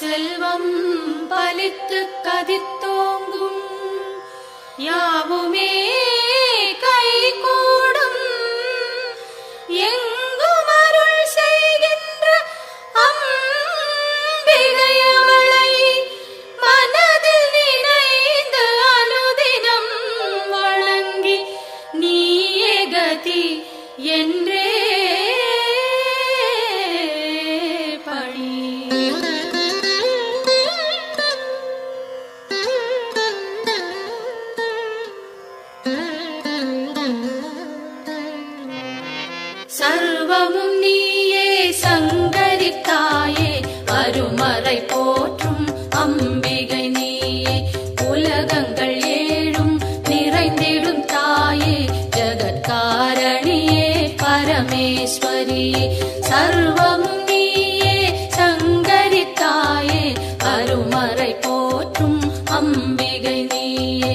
செல்வம் பலித்து கதித்தோங்கும் யாவுமே கைகூடும் எங்கும் அருள் செய்கின்ற அம்பிகையவளை மனதில் நினைந்து அனுதினம் வணங்கி நீயே கதி என்றே சர்வமும் நீயே சங்கரித்தாயே அருமறை போற்றும் அம்பிகை நீயே உலகங்கள் ஏழும் நிறைந்திடும் தாயே ஜகத்காரணியே பரமேஸ்வரியே சர்வமும் நீயே சங்கரித்தாயே அருமறை போற்றும் அம்பிகை நீயே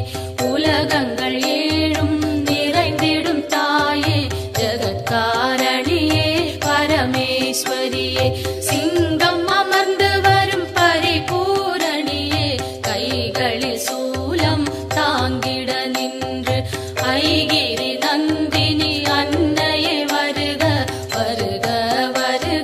உலகங்கள் ஏழும் நிறைந்திடும் தாயே ஜகத்காரணியே பரமேஸ்வரியே சிங்கம் அமர்ந்து வரும் பரிபூரணியே கைகளில் சூலம் தாங்கிட நின்று ஐகிரி நந்தினி அன்னையே வருக வருக வருக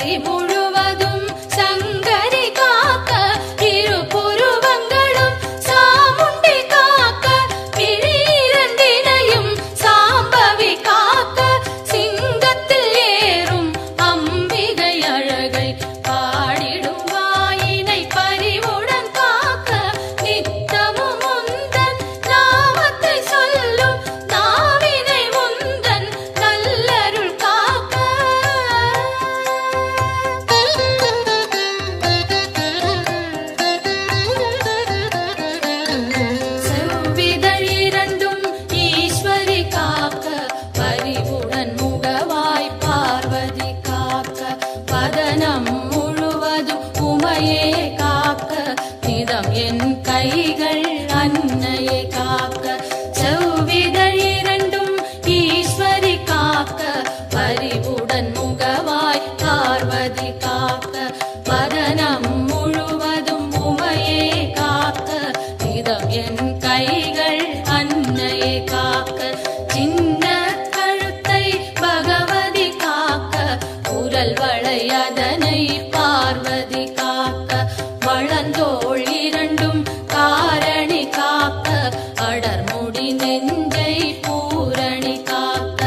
பரி முழுவதும் சங்கரி காக்க, இரு புருவங்களும் சாமுண்டி காக்க, விழிரண்டினையும் சாம்பவி காக்க, சிங்கத்தில் ஏறும் அம்பிகை அழகை பாடிடும் வாயினை பரிவுடன் காக்க, நித்தமும் முந்தன் நாமத்தை சொல்லும் நாவினை முந்தன் நல்லருள் காக்க. செவ்விதழ் இரண்டும் ஈஸ்வரி காக்க, பரிவுடன் முகவாய் பார்வதி காக்க, பதனம் முழுவதும் உமையே காக்க, நிதம் என் கைகள் அன்னையை காக்க. செவ்விதழ் இரண்டும் ஈஸ்வரி காக்க, பரிவுடன் முகவாய் பார்வதி காக்க, பதனம் முழுவதும் உமையே காக்க, நிதம் என் கைகள் அன்னையை காக்க. சின்ன கழுத்தை பகவதி காக்க, குரல் வளை அதனை பார்வதி காக்க, வளந்தோள் இரண்டும் காரணி காக்க, அடர்முடி நெஞ்சை பூரணி காக்க,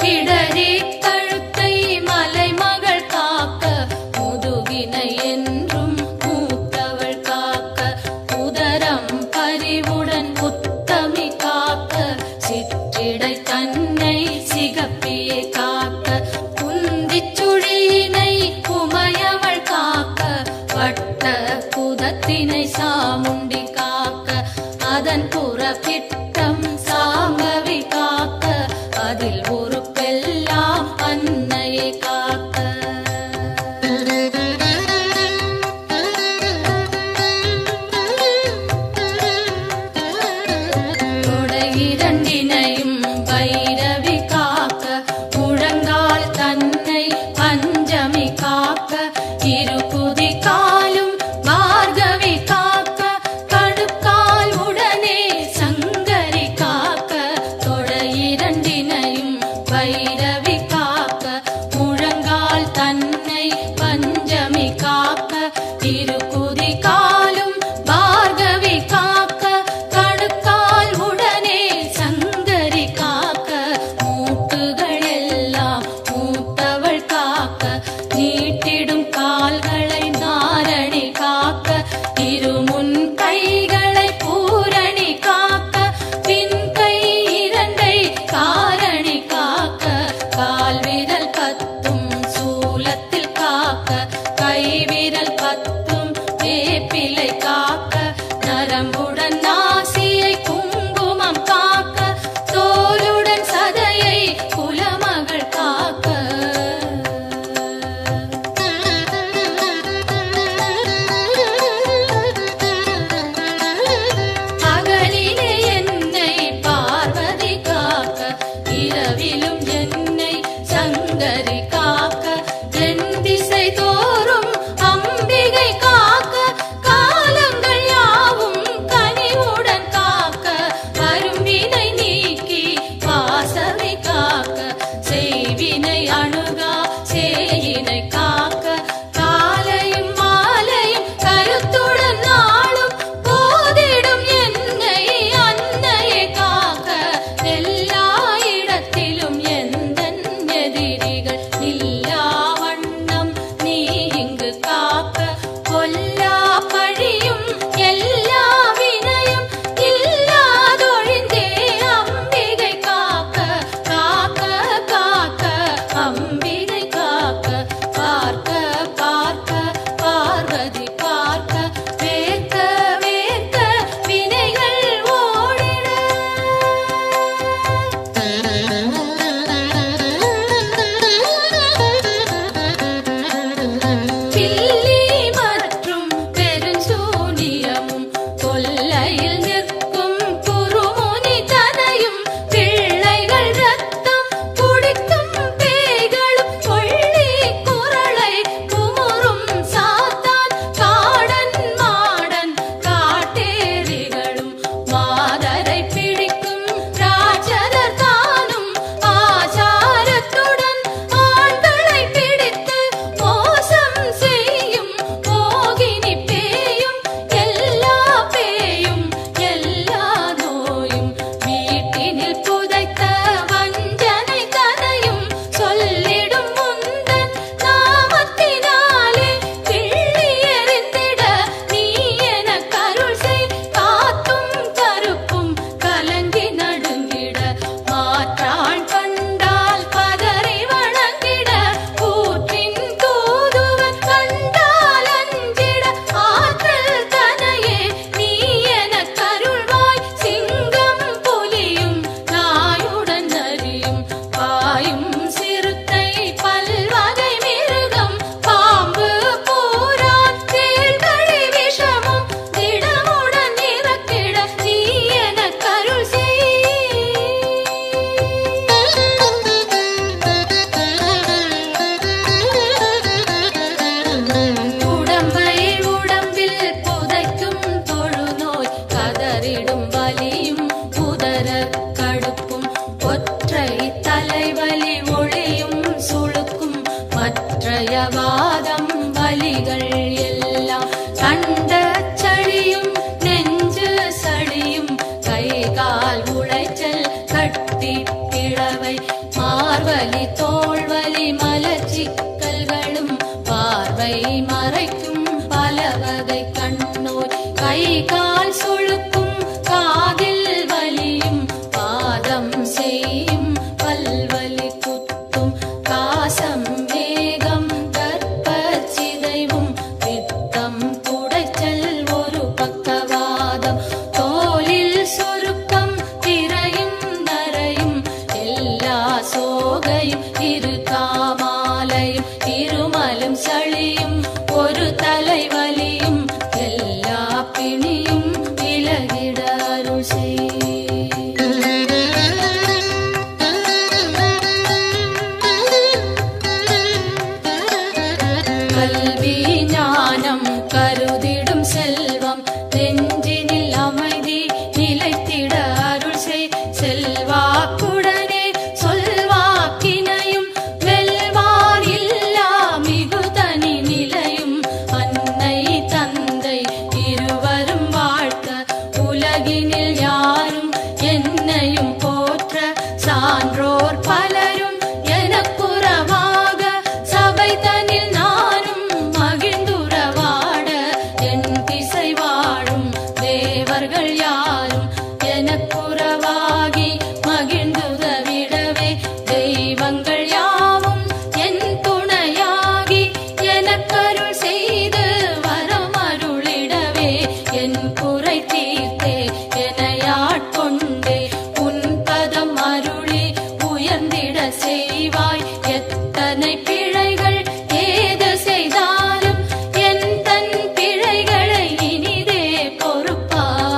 பிடரி கழுத்தை மலைமகள் காக்க, முதுகினை என்றும் மூத்தவள் காக்க, உதரம் பரிவுடன் உத்தமி காக்க, சிற்றிடை தன்னை சிகப்பியை காக்க, குந்திச் சுழியினை உமையவள் காக்க, வட்ட குதத்தினை சாமுண்டி காக்க, அதன் புறப்பிட்டம் சாம்பவி காக்க, அதில் உறுப்பெல்லாம் அன்னையை காக்க. தொடை இரண்டினையும் பைரவி காக்க, முழங்கால் தன்னை பஞ்சமி காக்க, இரு குதி காலும் பார்கவி காக்க, கணுக்கால் உடனே சங்கரி காக்க, தொடை இரண்டினையும் பைரவி காக்க, முழங்கால் தன்னை பஞ்சமி காக்க, இரு குதி காலும் பார்கவி காக்க, கணுக்கால் உடனே சங்கரி காக்க, மூட்டுகள் எல்லாம் மூத்தவள் காக்க, நீட்டிடும் கால்களை நாரணி காக்க, இருமுன் கைகளை பூரணி காக்க, பின் கை இரண்டை காரணி காக்க, கால் விரல் பத்தும் சூலத்தில் காக்க, கை விரல் பத்தும் வேப்பிலை காக்க, நரம்புடன் நாசியை குங்குமம் காக்க, தோலுடன் சதையை குலமகள் காக்க. ത്രയവാദം വലികൾ എല്ലാം കണ്ട ചളിയും നെഞ്ച് സളിയും കൈകാൽ ഉളച്ചൽ കട്ടിപ്പിളവൈ മാർവലി തോൾവലി മലച്ചിക്കൽകളും பார்வை மறைக்கும் பலவகை கண்ணோய் கைகால் சுழுக்கும் காதில் வலியும் பாதம் செய்யும் பல்வலி குத்தும் காசம் வேகம் கற்பச்சிதைவும் பித்தம் குடைச்சல் ஒரு பக்கவாதம் தோலில் சுருக்கம் திரையும் நரையும் எல்லா சோகையும் இரு காமாலையும் இருமலும் சளியும் ஒரு தலைவலியும் எல்லா பிணியும் விலகிட அருள் செய். கல்வி ஞானம் கருதிடும் செல்வம் நெஞ்சினில் அமைதி நிலைத்திட அருள் செய். செல்வாக்குடனே சொல்வாக்கினையும் வெல்வார் இல்லா மிகுதனி நிலையும் அன்னை தந்தை இருவரும் வாழ்த்த உலகினில் யாரும் என்னையும் போற்ற சான்றோர் பலரும் எனக்குறவாக சபை தனில் நானும் மகிழ்ந்துறவாட என் திசை வாழும் தேவர்கள் யாரும் எனக்குறவாகி மகிழ்ந்துதவிடவே தெய்வங்கள் யாவும் என் துணையாகி எனக்கருள் செய்து வரமருளிடவே என் குறை தீர்த்தே எனையாட்கொண்டே உன் பதம் அருளி உயர்ந்திட செய்வாய். எத்தனை பிழைகள் ஏது செய்தாலும் என் தன் பிழைகளை இனிதே பொறுப்பாய்.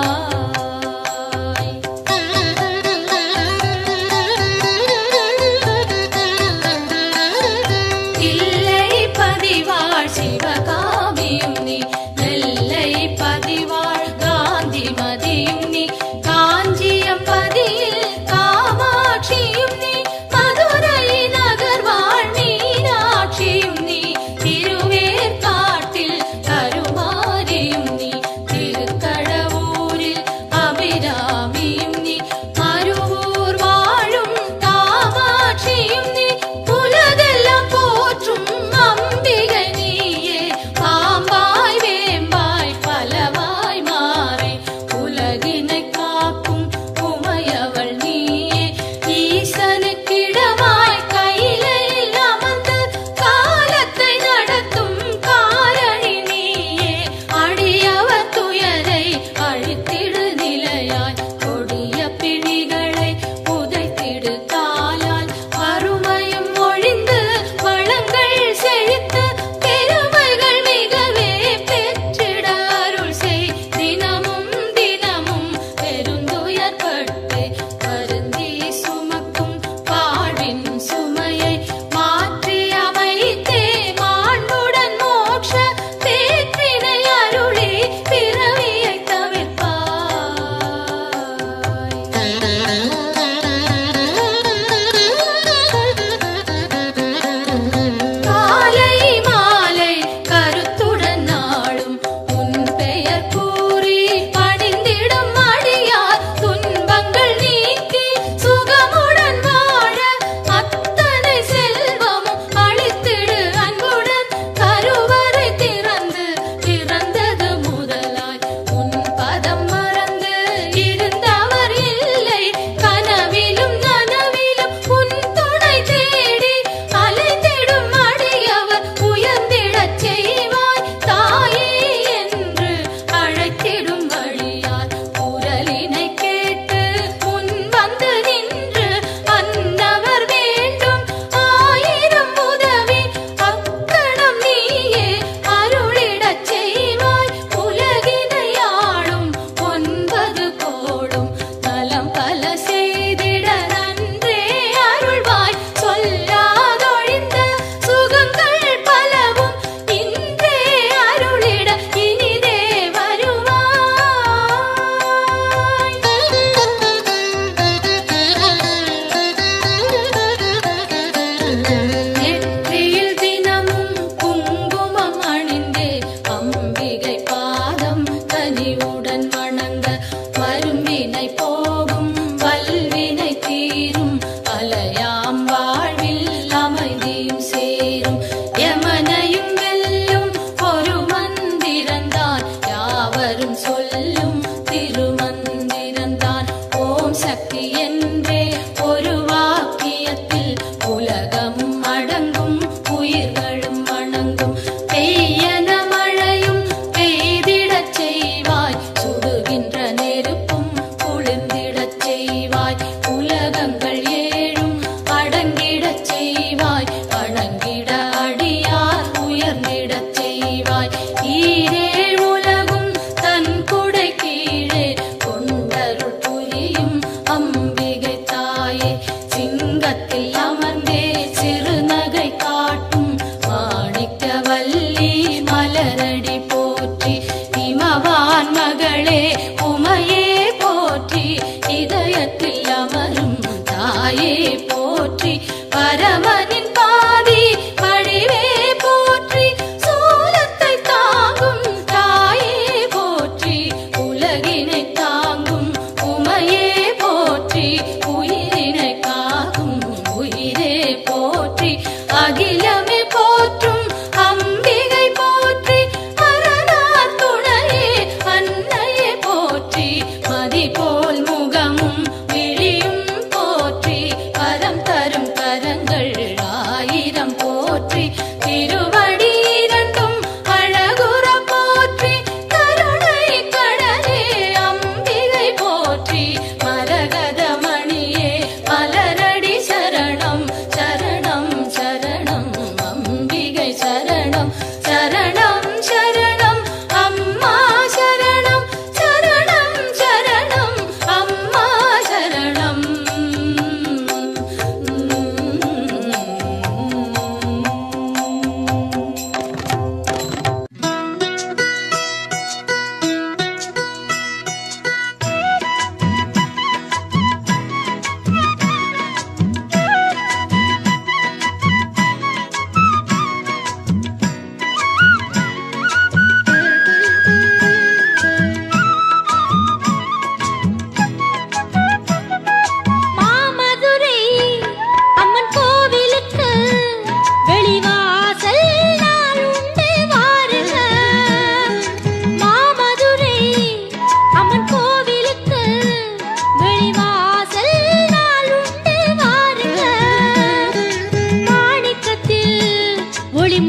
இல்லை பதிவாழ் சிவகாமியும் நீ நெல்லை பதிவாழ் காந்தி மதியும் நீ காஞ்சியம் பதியில் காமாட்சியும் நீ மதுரை நகர் வாழ் மீனாட்சியும் நீ திருவேற்காட்டில் கருமாரியும் நீ திருக்கடவூரில் அபிராமியும் நீ மருவூர் வாழும் காமாட்சியும் நீ உலகெல்லாம் போற்றும் அம்பிகை நீயே பாம்பா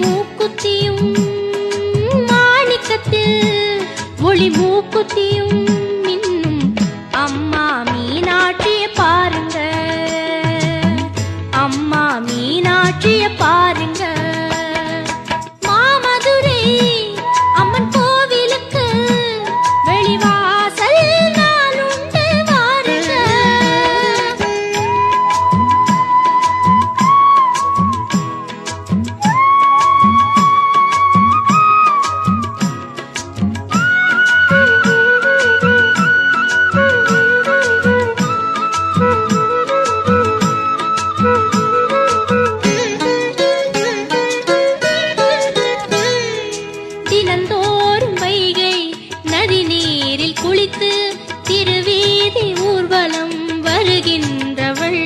மூக்குத்தியும் மாணிக்கத்தில் ஒளி மூக்குத்தியும் மின்னும் அம்மா மீனாட்சிய பாருங்க, அம்மா மீனாட்சிய பாருங்க. மாமதுரை அம்மன் கோவிலுக்கு வெளிவாசல் நாளுண்டு வாருங்க. தினந்தோறும் வைகை நதி நீரில் குளித்து திருவீதி ஊர்வலம் வருகின்றவள்.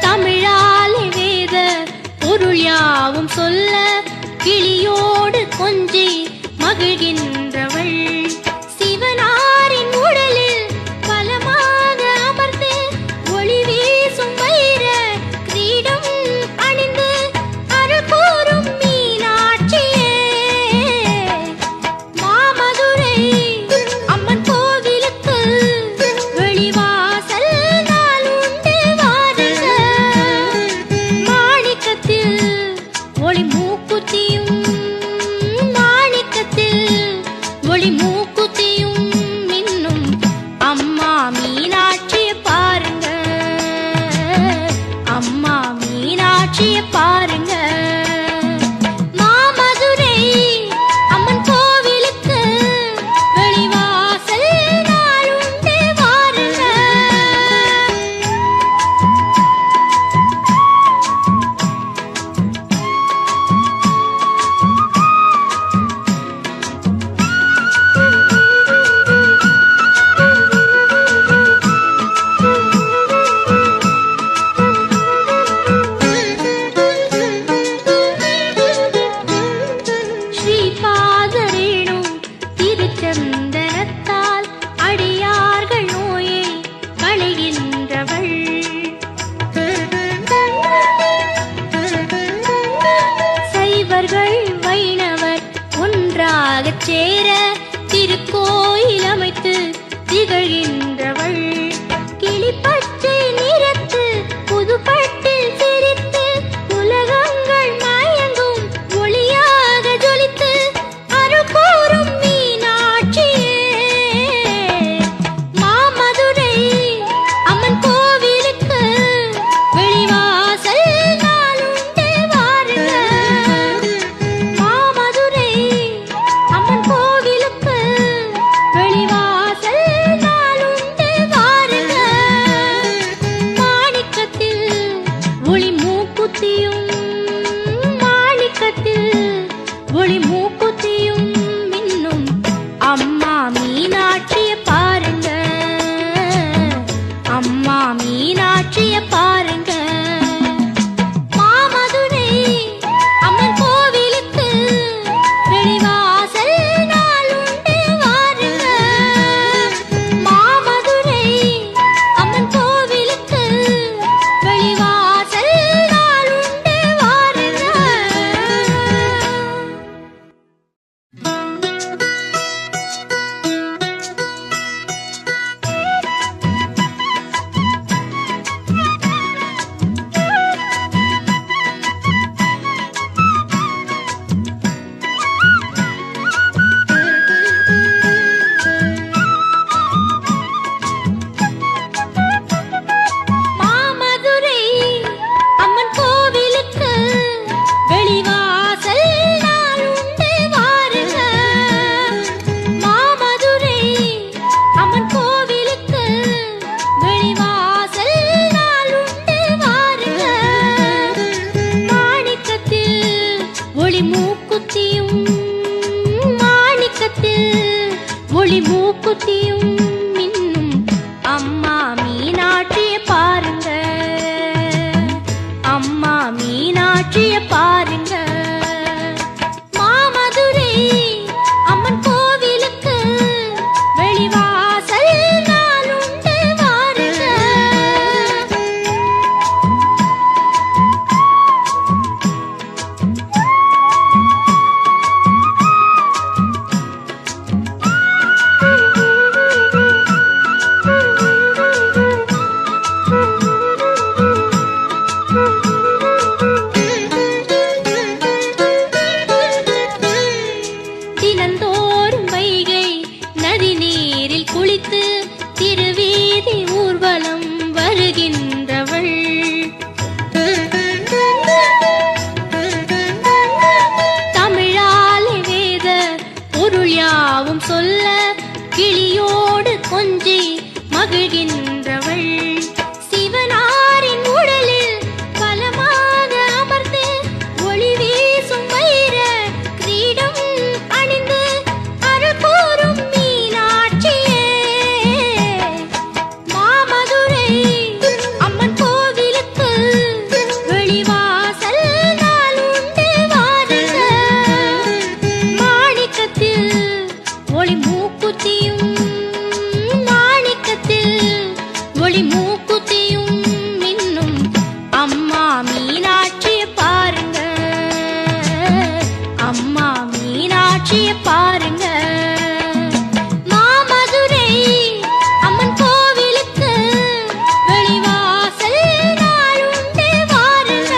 தமிழாலே வேத பொருள் யாவும் சொல்ல கிளியோடு கொஞ்சி மகிழ்கின்றவள். சிவனாரின் உடலில் பலமாக அமர்ந்து ஒளி வீசும் வைர கிரீடம் அணிந்து அருள் கூறும் மீனாட்சியே. மாமதுரை அம்மன் கோவிலுக்கு வெளிவாசல் நாளுண்டு வாருங்க. மாணிக்கத்தில் ஒளி மூக்குத்தியும் மாணிக்கத்தில் ஒளி மூக்குத்தியும் மின்னும் அம்மா மீனாட்சிய பாருங்க, அம்மா மீனாட்சிய பாருங்க. மாமதுரை அம்மன் கோவிலுக்கு வெளிவாசல் நாளுண்டு வாருங்க. ஸ்ரீபாதரேணும் திருச்சந்தனத்தால் அடியார்கள் நோயை களைகின்றவள். சைவர்கள் வைணவர் ஒன்றாகச் சேர திருக்கோயில் அமைத்து திகழ்கின்றவள். கிளிப்பச்சை நிறத்து புதுப்பட்டில் சிரித்து உலகங்கள் மயங்கும் ஒளியாக ஜொலித்து அருள் கூறும் மீனாட்சியே. மாமதுரை அம்மன் கோவிலுக்கு வெளிவாசல் நாளுண்டு வாருங்க. மாமதுரை அம்மன் கோவிலுக்கு வெளிவாசல் நாளுண்டு வாருங்க. மாணிக்கத்தில் ஒளி மூக்குத்தியும் மாணிக்கத்தில் ஒளி மூக்குத்தியும் மின்னும் அம்மா மீனாட்சிய பாருங்க, அம்மா மீனாட்சிய பாருங்க. மாமதுரை அம்மன் கோவிலுக்கு வெளிவாசல் நாளுண்டு வாருங்க. மாமதுரை அம்மன் கோவிலுக்கு வெளிவாசல் நாளுண்டு வாருங்க. மாமதுரை அம்மன் கோவிலுக்கு வெளிவாசல் நாளுண்டு வாருங்க. மாமதுரை அம்மன் கோவிலுக்கு வெளிவாசல் நாளுண்டு வாருங்க. மாணிக்கத்தில் ஒளி மூக்குத்தியும் மாணிக்கத்தில் ஒளி மூக்குத்தியும் மின்னும் அம்மா மீனாட்சிய பாருங்க, அம்மா மீனாட்சிய பாருங்க. மாமதுரை அம்மன் கோவிலுக்கு வெளிவாசல் நாளுண்டு வாருங்க. அழைக்கின்றவள் சிவனாரின் உடலில் பலமாக அமர்ந்து ஒளி வீசும் வைர கிரீடம் அணிந்து அருள் கூறும் மீனாட்சியே மாமதுரை அம்மன் கோவிலுக்கு வெளிவாசல் நாள் உண்டு வாருங்க மாணிக்கத்தில் ஒளி மூக்குத்தியும் ஒளி மூக்குத்தியும் இன்னும் அம்மா மீனாட்சிய பாருங்க அம்மா மீனாட்சிய பாருங்க மாமதுரை அம்மன் கோவிலுக்கு வெளிவாசல் நாள் உண்டு வாருங்க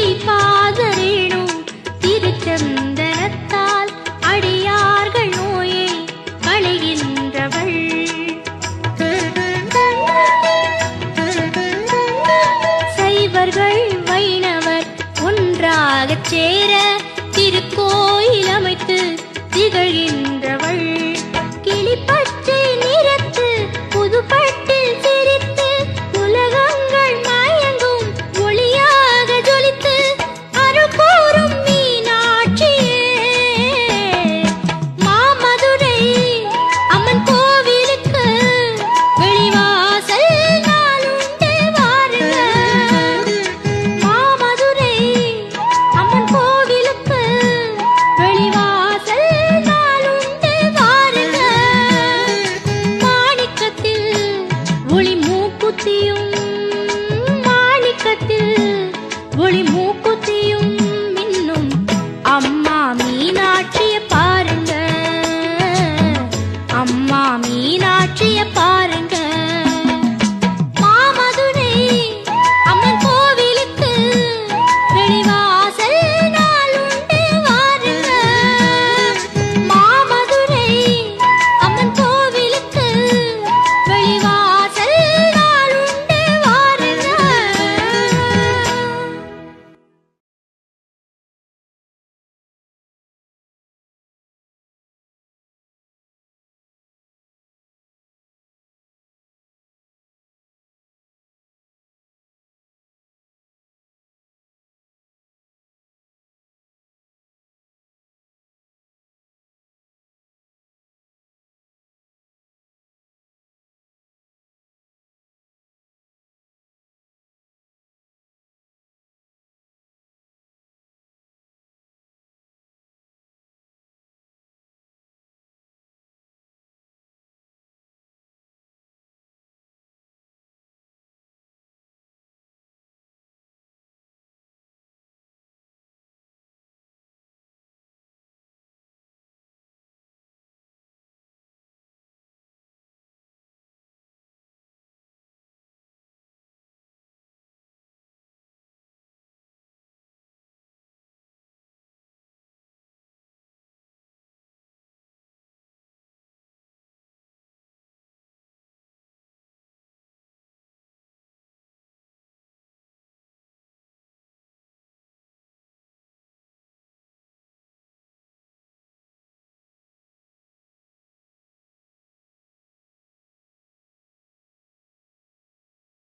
ஸ்ரீபாதரேணு திருச்சந்தனத்தால் அடியார்கள் நோயை களைகின்றவள் சைவர்கள் வைணவர் ஒன்றாகச் சேர திருக்கோயில் அமைத்து திகழ்கின்றவள் கிளிப்பச்சை நிறத்து புதுப்பட்டில் சிரித்து உலகங்கள் மயங்கும் ஒளியாக ஜொலித்து அருள் கூறும் மீனாட்சியே மாமதுரை அம்மன் கோவிலுக்கு வெளிவாசல் நாள் உண்டு வாருங்க மாமதுரை அம்மன் கோவிலுக்கு வெளிவாசல் நாள் உண்டு வாருங்க மாணிக்கத்தில் ஒளி மூக்குத்தியும் மாணிக்கத்தில் ஒளி மூக்குத்தியும் இன்னும் அம்மா மீனாட்சிய பாருங்க அம்மா மீனாட்சிய பாருங்க